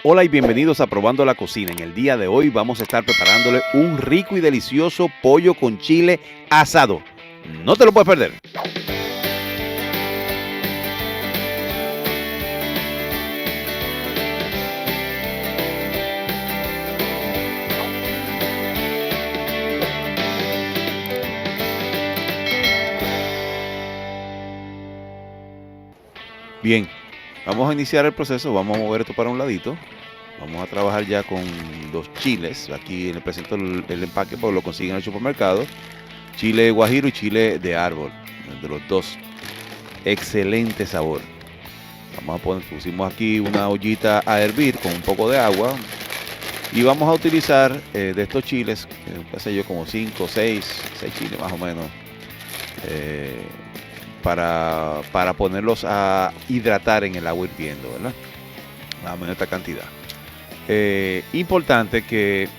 Hola y bienvenidos a Probando la Cocina. En el día de hoy vamos a estar preparándole un rico y delicioso pollo con chile asado. No te lo puedes perder. Bien, vamos a iniciar el proceso. Vamos a mover esto para un ladito. Vamos a trabajar ya con los chiles. Aquí les presento el empaque, porque lo consiguen en el supermercado. Chile guajiro y chile de árbol, de los dos. Excelente sabor. Vamos a poner, pusimos aquí una ollita a hervir con un poco de agua. Y vamos a utilizar de estos chiles, qué sé yo, como 5 o 6 chiles más o menos. Para ponerlos a hidratar en el agua hirviendo, ¿verdad? Más o menos esta cantidad. Importante que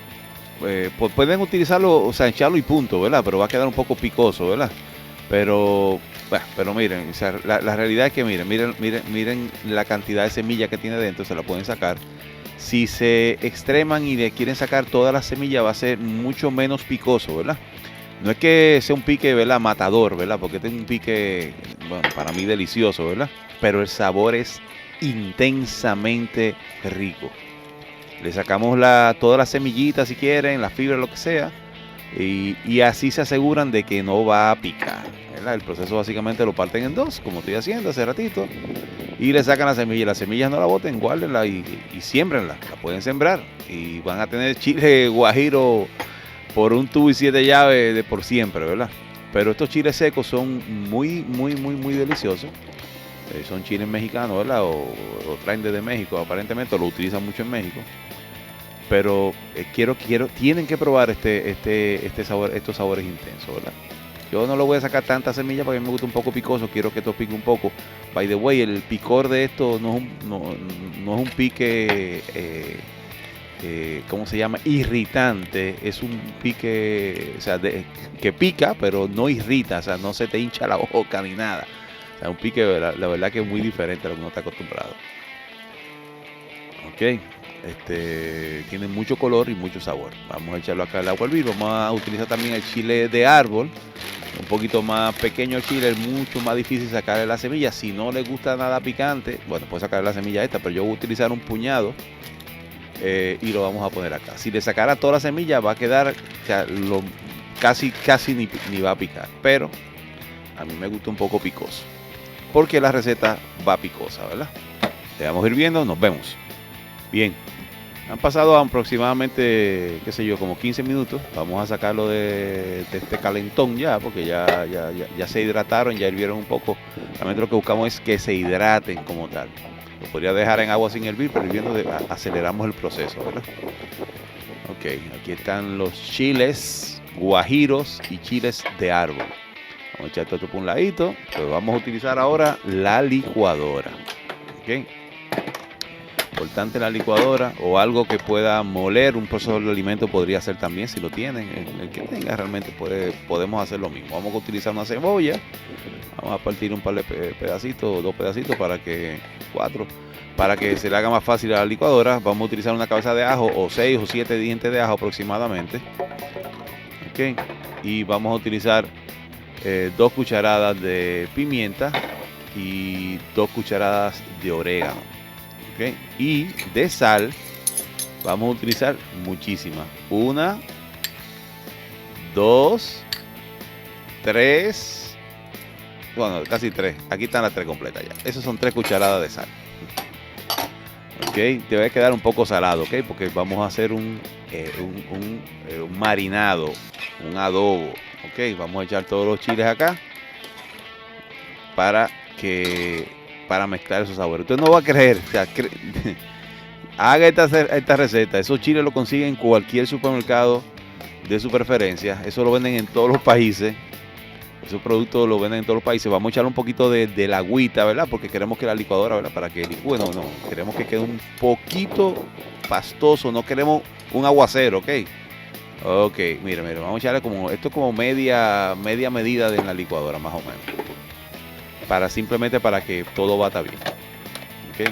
pueden utilizarlo, o sea, echarlo y punto, ¿verdad? Pero va a quedar un poco picoso, ¿verdad? Pero miren, o sea, la realidad es que miren la cantidad de semilla que tiene dentro, se la pueden sacar. Si se extreman y le quieren sacar todas las semillas, va a ser mucho menos picoso, ¿verdad? No es que sea un pique, ¿verdad?, matador, ¿verdad? Porque tiene un pique, bueno, para mí delicioso, ¿verdad? Pero el sabor es intensamente rico. Le sacamos todas las semillitas si quieren, las fibras, lo que sea. Y así se aseguran de que no va a picar, ¿verdad? El proceso básicamente lo parten en dos, como estoy haciendo hace ratito. Y le sacan las semillas. Las semillas no la boten, guárdenla y siémbrenla. La pueden sembrar. Y van a tener chile guajiro por un tubo y 7 llaves de por siempre, ¿verdad? Pero estos chiles secos son muy deliciosos. Son chiles mexicanos, ¿verdad? O traen desde México, aparentemente lo utilizan mucho en México. Pero tienen que probar este sabor, estos sabores intensos, ¿verdad? Yo no lo voy a sacar tanta semilla porque a mí me gusta un poco picoso, quiero que esto pique un poco. By the way, el picor de esto no es un pique, ¿cómo se llama? Irritante, es un pique, o sea, que pica, pero no irrita, o sea, no se te hincha la boca ni nada. O sea, un pique, la verdad que es muy diferente a lo que uno está acostumbrado. Ok. Tiene mucho color y mucho sabor. Vamos a echarlo acá al agua a hervir. Vamos a utilizar también el chile de árbol, un poquito más pequeño el chile, es mucho más difícil sacarle la semilla. Si no le gusta nada picante, bueno, puede sacarle la semilla esta, pero yo voy a utilizar un puñado y lo vamos a poner acá. Si le sacara toda la semilla va a quedar, o sea, casi ni va a picar, pero a mí me gusta un poco picoso, porque la receta va picosa, ¿verdad? Le vamos hirviendo, nos vemos. Bien, han pasado aproximadamente, qué sé yo, como 15 minutos. Vamos a sacarlo de este calentón ya, porque ya se hidrataron, ya hirvieron un poco. Realmente lo que buscamos es que se hidraten como tal. Lo podría dejar en agua sin hervir, pero hirviendo aceleramos el proceso, ¿verdad? Ok, aquí están los chiles guajiros y chiles de árbol. Vamos a echar todo esto por un ladito. Pues vamos a utilizar ahora la licuadora. Ok. Importante la licuadora o algo que pueda moler un procesador de alimento podría ser también, si lo tienen, el que tenga realmente podemos hacer lo mismo. Vamos a utilizar una cebolla, vamos a partir un par de pedacitos, 2 pedacitos cuatro, para que se le haga más fácil a la licuadora. Vamos a utilizar una cabeza de ajo o 6 o 7 dientes de ajo aproximadamente. Okay. Y vamos a utilizar 2 cucharadas de pimienta y 2 cucharadas de orégano. Okay. Y de sal vamos a utilizar muchísima. 1, 2, 3. Bueno, casi 3. Aquí están las 3 completas ya. Esas son 3 cucharadas de sal. Ok, te va a quedar un poco salado, ok, porque vamos a hacer un marinado, un adobo. Ok, vamos a echar todos los chiles acá para mezclar esos sabores. Usted no va a creer, o sea, haga esta receta. Esos chiles lo consiguen en cualquier supermercado de su preferencia. Eso lo venden en todos los países. Esos productos lo venden en todos los países. Vamos a echarle un poquito de la agüita, ¿verdad? Porque queremos que la licuadora, ¿verdad? Para que licúe, no. Queremos que quede un poquito pastoso. No queremos un aguacero, ¿ok? Ok, mire, vamos a echarle esto es como media medida de la licuadora, más o menos. Simplemente para que todo bata bien. ¿Okay?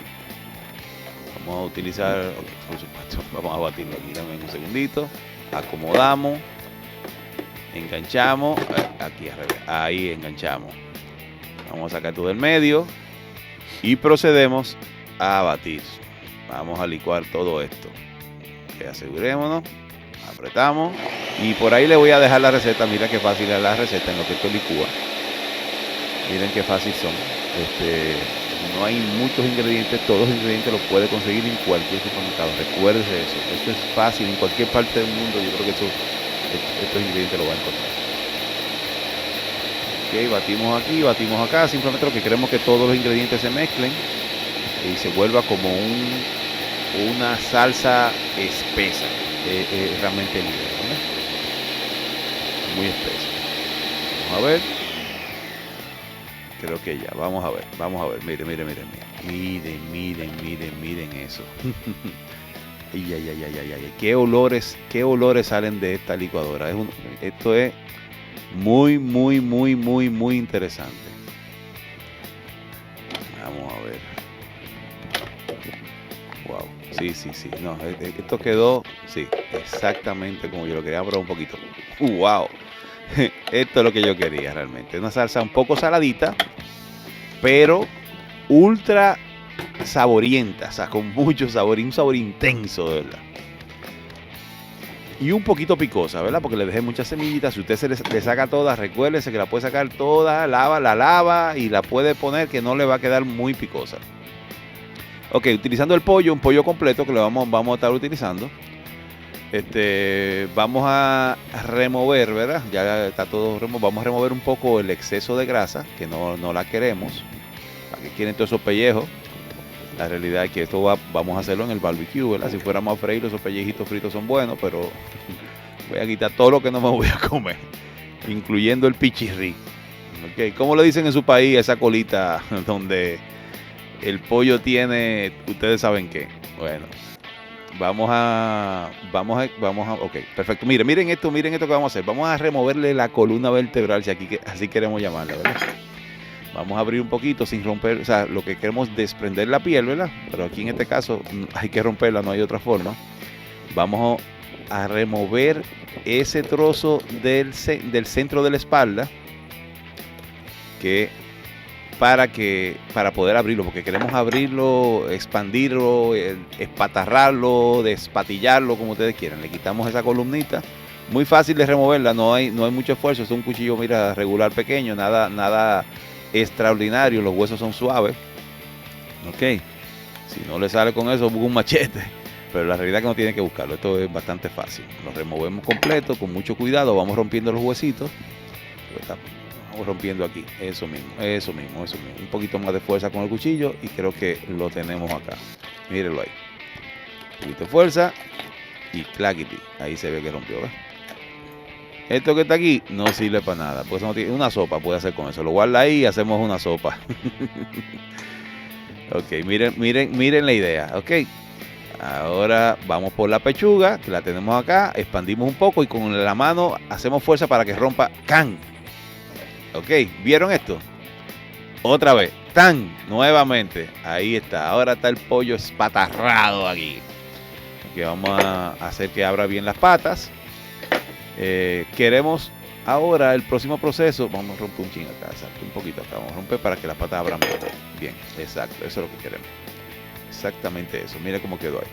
Vamos a utilizar, okay, por supuesto, vamos a batirlo aquí, dame un segundito, acomodamos, enganchamos, aquí al revés, ahí enganchamos. Vamos a sacar todo del medio y procedemos a batir. Vamos a licuar todo esto. Okay, asegurémonos, apretamos y por ahí le voy a dejar la receta. Mira qué fácil es la receta en lo que esto licúa. Miren qué fácil son. No hay muchos ingredientes, todos los ingredientes los puede conseguir en cualquier supermercado. Recuérdese eso. Esto es fácil en cualquier parte del mundo. Yo creo que estos ingredientes los va a encontrar. Ok, batimos aquí, batimos acá. Simplemente lo que queremos es que todos los ingredientes se mezclen y se vuelva como una salsa espesa. Realmente libre, ¿no? Muy espesa. Vamos a ver. Creo que ya, vamos a ver, miren eso. Ay. ¿Qué olores salen de esta licuadora? Esto es muy interesante. Vamos a ver. Wow, sí, no, esto quedó, sí, exactamente como yo lo quería, pero un poquito. Wow. Esto es lo que yo quería realmente. Una salsa un poco saladita, pero ultra saborienta, o sea, con mucho sabor y un sabor intenso, de verdad. Y un poquito picosa, ¿verdad? Porque le dejé muchas semillitas. Si usted le saca todas, recuérdese que la puede sacar toda, la lava y la puede poner que no le va a quedar muy picosa. Ok, utilizando el pollo, un pollo completo que lo vamos a estar utilizando. Vamos a remover, ¿verdad? Ya está todo removido. Vamos a remover un poco el exceso de grasa, que no la queremos. ¿Para qué quieren todos esos pellejos? La realidad es que esto vamos a hacerlo en el barbecue, ¿verdad? Si fuéramos a freír, esos pellejitos fritos son buenos, pero voy a quitar todo lo que no me voy a comer, incluyendo el pichirrí. ¿Okay? ¿Cómo le dicen en su país esa colita donde el pollo tiene, ustedes saben qué? Bueno. Vamos a, ok, perfecto. Miren esto que vamos a hacer. Vamos a removerle la columna vertebral, si aquí así queremos llamarla, ¿verdad? Vamos a abrir un poquito sin romper, o sea, lo que queremos es desprender la piel, ¿verdad? Pero aquí en este caso hay que romperla, no hay otra forma. Vamos a remover ese trozo del centro de la espalda para poder abrirlo, porque queremos abrirlo, expandirlo, espatarrarlo, despatillarlo, como ustedes quieran. Le quitamos esa columnita, muy fácil de removerla, no hay mucho esfuerzo, es un cuchillo, mira, regular pequeño, nada extraordinario, los huesos son suaves. Ok, si no le sale con eso, busca un machete, pero la realidad es que no tiene que buscarlo, esto es bastante fácil. Lo removemos completo, con mucho cuidado, vamos rompiendo los huesitos. Rompiendo aquí, eso mismo, un poquito más de fuerza con el cuchillo y creo que lo tenemos acá, mírenlo ahí, un poquito de fuerza y claquiti, ahí se ve que rompió, ¿ves? Esto que está aquí no sirve para nada, pues no tiene, una sopa puede hacer con eso, lo guarda ahí y hacemos una sopa. Ok, miren la idea, ok. Ahora vamos por la pechuga, que la tenemos acá, expandimos un poco y con la mano hacemos fuerza para que rompa, ¡can! Ok, ¿vieron esto? Otra vez, ¡tan! Nuevamente, ahí está. Ahora está el pollo espatarrado aquí. Que vamos a hacer que abra bien las patas. Queremos ahora el próximo proceso. Vamos a romper un ching acá, exacto, un poquito acá. Vamos a romper para que las patas abran bien. Bien, exacto, eso es lo que queremos. Exactamente eso, mira cómo quedó ahí.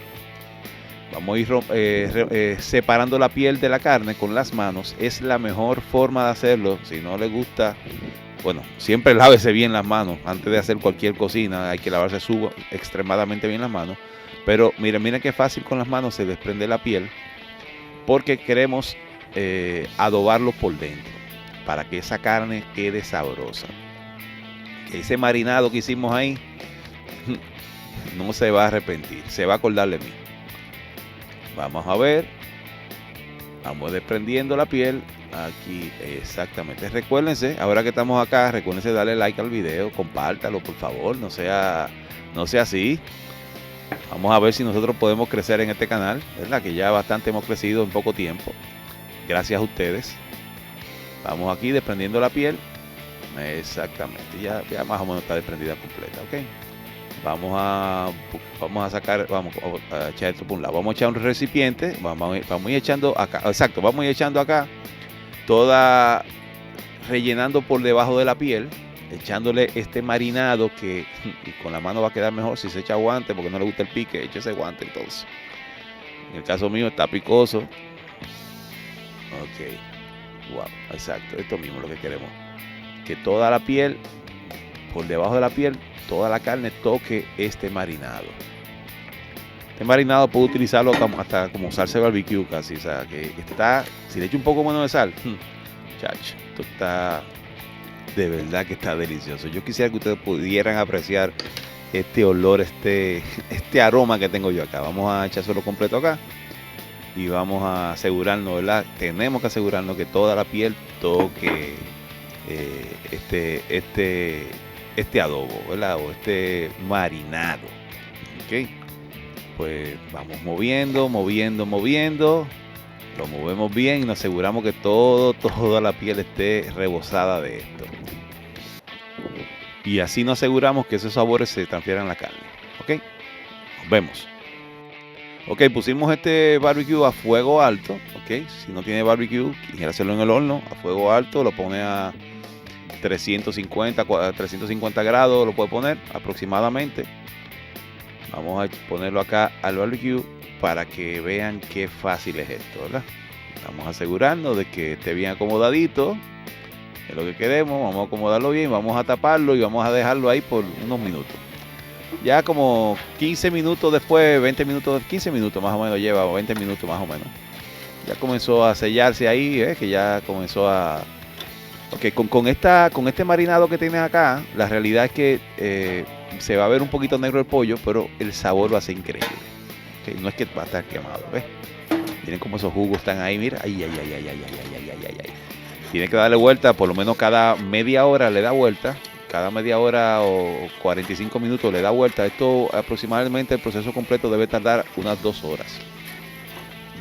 Vamos a ir separando la piel de la carne con las manos. Es la mejor forma de hacerlo. Si no le gusta, bueno, siempre lávese bien las manos. Antes de hacer cualquier cocina hay que lavarse extremadamente bien las manos. Pero miren qué fácil con las manos se desprende la piel. Porque queremos adobarlo por dentro. Para que esa carne quede sabrosa. Que ese marinado que hicimos ahí no se va a arrepentir. Se va a acordar de mí. Vamos a ver, vamos desprendiendo la piel aquí, exactamente. Recuérdense, ahora que estamos acá, recuérdense darle like al video, compártalo por favor, no sea así. Vamos a ver si nosotros podemos crecer en este canal, ¿verdad? Que ya bastante hemos crecido en poco tiempo, gracias a ustedes. Vamos aquí desprendiendo la piel, exactamente, ya más o menos está desprendida completa, ok. Vamos a sacar, vamos a echar esto por un lado. Vamos a echar un recipiente, vamos a ir echando acá, exacto, vamos a ir echando acá toda, rellenando por debajo de la piel, echándole este marinado que y con la mano va a quedar mejor si se echa guante, porque no le gusta el pique, eche ese guante entonces. En el caso mío está picoso. Ok, wow, exacto, esto mismo es lo que queremos. Que toda la piel, por debajo de la piel, toda la carne toque este marinado. Este marinado puedo utilizarlo hasta como salsa de barbecue casi. O sea, que está, si le echo un poco menos de sal, chacho, esto está, de verdad que está delicioso. Yo quisiera que ustedes pudieran apreciar este olor, este aroma que tengo yo acá. Vamos a echárselo completo acá y vamos a asegurarnos, ¿verdad? Tenemos que asegurarnos que toda la piel toque este adobo, ¿verdad? O este marinado. Ok, pues vamos moviendo. Lo movemos bien y nos aseguramos que toda la piel esté rebosada de esto. Y así nos aseguramos que esos sabores se transfieran a la carne. Ok, nos vemos. Ok, pusimos este barbecue a fuego alto. Ok, si no tiene barbecue, quiere hacerlo en el horno a fuego alto, lo pone a 350 grados, lo puede poner aproximadamente. Vamos a ponerlo acá al barbecue para que vean qué fácil es esto, ¿verdad? Vamos a asegurarnos de que esté bien acomodadito, es lo que queremos. Vamos a acomodarlo bien, vamos a taparlo y vamos a dejarlo ahí por unos minutos. Ya como 15 minutos después, 20 minutos, 15 minutos más o menos lleva, 20 minutos más o menos. Ya comenzó a sellarse ahí, que ya comenzó a... Ok, con este marinado que tienes acá, la realidad es que se va a ver un poquito negro el pollo, pero el sabor va a ser increíble. Okay, no es que va a estar quemado, ¿ves? Miren cómo esos jugos están ahí, mira. Ay. Tiene que darle vuelta, por lo menos cada media hora le da vuelta. Cada media hora o 45 minutos le da vuelta. Esto aproximadamente el proceso completo debe tardar unas 2 horas.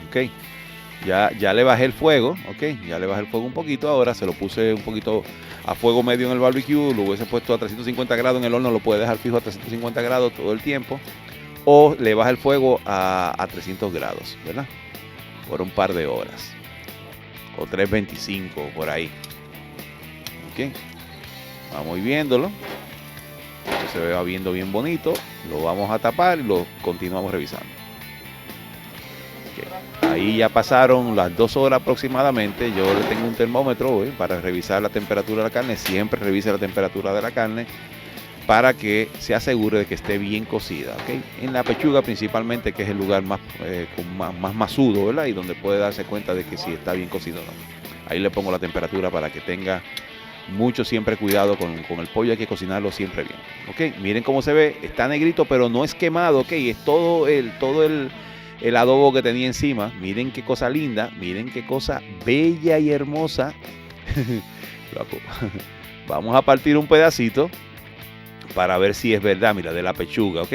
Ok. Ya le bajé el fuego, ok, ya le bajé el fuego un poquito. Ahora se lo puse un poquito a fuego medio en el barbecue. Lo hubiese puesto a 350 grados en el horno, lo puede dejar fijo a 350 grados todo el tiempo. O le baja el fuego a 300 grados, ¿verdad? Por un par de horas. O 325 por ahí. Ok, vamos viéndolo. Esto se va viendo bien bonito. Lo vamos a tapar y lo continuamos revisando. Ahí ya pasaron las 2 horas aproximadamente. Yo le tengo un termómetro para revisar la temperatura de la carne. Siempre revise la temperatura de la carne para que se asegure de que esté bien cocida. ¿Okay? En la pechuga principalmente, que es el lugar más masudo, ¿verdad? Y donde puede darse cuenta de que si está bien cocido o no. Ahí le pongo la temperatura para que tenga mucho siempre cuidado con el pollo. Hay que cocinarlo siempre bien. ¿Okay? Miren cómo se ve. Está negrito, pero no es quemado. ¿Okay? Es todo el adobo que tenía encima. Miren qué cosa linda, miren qué cosa bella y hermosa. Vamos a partir un pedacito para ver si es verdad, mira, de la pechuga, ok.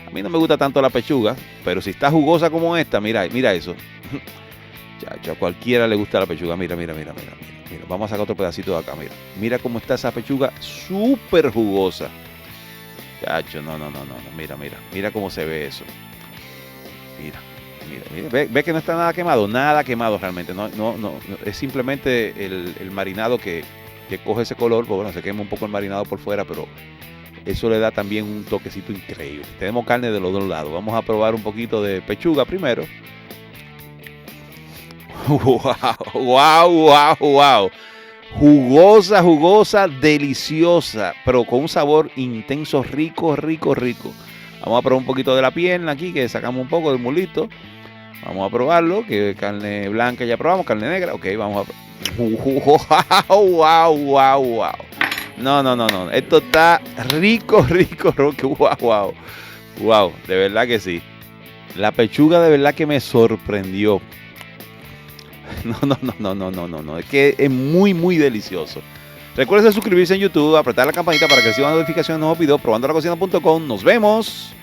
A mí no me gusta tanto la pechuga, pero si está jugosa como esta, mira eso. Chacho, a cualquiera le gusta la pechuga, mira. Vamos a sacar otro pedacito de acá, mira cómo está esa pechuga, súper jugosa. Chacho, no, mira cómo se ve eso. Mira, ve que no está nada quemado realmente, no, es simplemente el marinado que coge ese color. Pues bueno, se quema un poco el marinado por fuera, pero eso le da también un toquecito increíble. Tenemos carne de los dos lados. Vamos a probar un poquito de pechuga primero. Wow. Jugosa, deliciosa, pero con un sabor intenso, rico. Vamos a probar un poquito de la pierna aquí, que sacamos un poco del mulito. Vamos a probarlo, que carne blanca ya probamos, carne negra. Ok, vamos a... Wow. No. Esto está rico. Wow, de verdad que sí. La pechuga de verdad que me sorprendió. No. Es que es muy delicioso. Recuerden suscribirse en YouTube, apretar la campanita para que reciban notificaciones de nuevos videos, probandolacocina.com. Nos vemos.